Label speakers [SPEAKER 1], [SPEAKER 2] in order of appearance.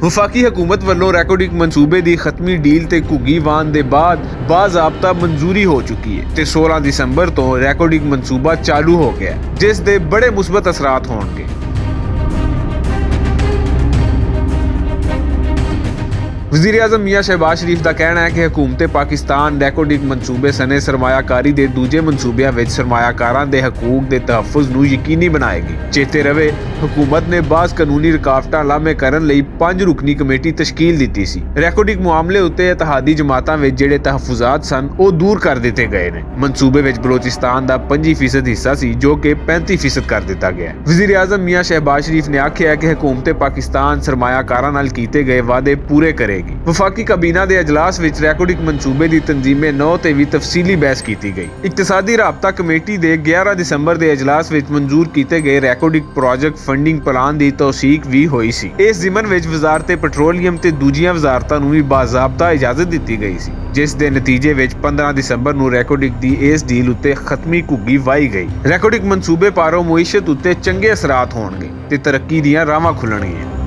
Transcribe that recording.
[SPEAKER 1] ਵਫਾਕੀ ਹਕੂਮਤ ਵੱਲੋਂ ਰੈਕੋਡਿਕ ਮਨਸੂਬੇ ਦੀ ਖਤਮੀ ਡੀਲ ਤੇ ਘੁੱਗੀ ਵਾਹਨ ਦੇ ਬਾਅਦ ਬਾਜ਼ਾਬਤਾ ਮਨਜ਼ੂਰੀ ਹੋ ਚੁੱਕੀ ਹੈ ਤੇ 16 ਦਸੰਬਰ ਤੋਂ ਰੈਕੋਡਿਕ ਮਨਸੂਬਾ ਚਾਲੂ ਹੋ ਗਿਆ, ਜਿਸ ਦੇ ਬੜੇ ਮੁਸਬਤ ਅਸਰਾਤ ਹੋਣਗੇ। वज़ीर आज़म मियाँ शहबाज शरीफ का कहना है कि हुकूमत पाकिस्तान रैकोडिक मनसूबे सने सरमायाकारी के दूजे मनसूबों में सरमायाकारां दे हकूक के तहफ़ुज़ नूं यकीनी बनाएगी। चेते रहे, हुकूमत ने बाज़ कानूनी रुकावटां लामे करन लई 5 रुकनी कमेटी तश्कील दी सी। रैकोडिक मामले उत्ते इत्तेहादी जमातां विच जिहड़े तहफ़ुज़ात सन वो दूर कर दिते गए ने। मनसूबे विच बलोचिस्तान का 25% हिस्सा सी जो कि 35% कर दिता गया। वज़ीर आज़म मियाँ शहबाज शरीफ ने आख्या कि हुकूमत पाकिस्तान सरमायाकारां नाल कीते गए वादे पूरे करेगी। वफाकी काबीना के अजलास विच रैकोडिक मनसूबे की तंजीमें 9 ते भी तफसीली बहस की गई। इक्तसादी राबता कमेटी के 11 दसंबर के अजलास विच मंजूर किए गए रैकोडिक प्रोजेक्ट फंडिंग प्लान की तौसीक भी हुई सी। इस जिमन विच वजारत पेट्रोलियम ते दूजियां वजारतां नूं भी बाज़ाबता इजाजत दी गई सी, जिस दे नतीजे विच 15 दसंबर नूं रैकोडिक दी इस डील उत्ते खत्मी घुग्गी वाही गई। रैकोडिक मनसूबे पारों मुईशत उत्ते चंगे असरात होणगे ते तरक्की दीयां राहां खुलणगीआं।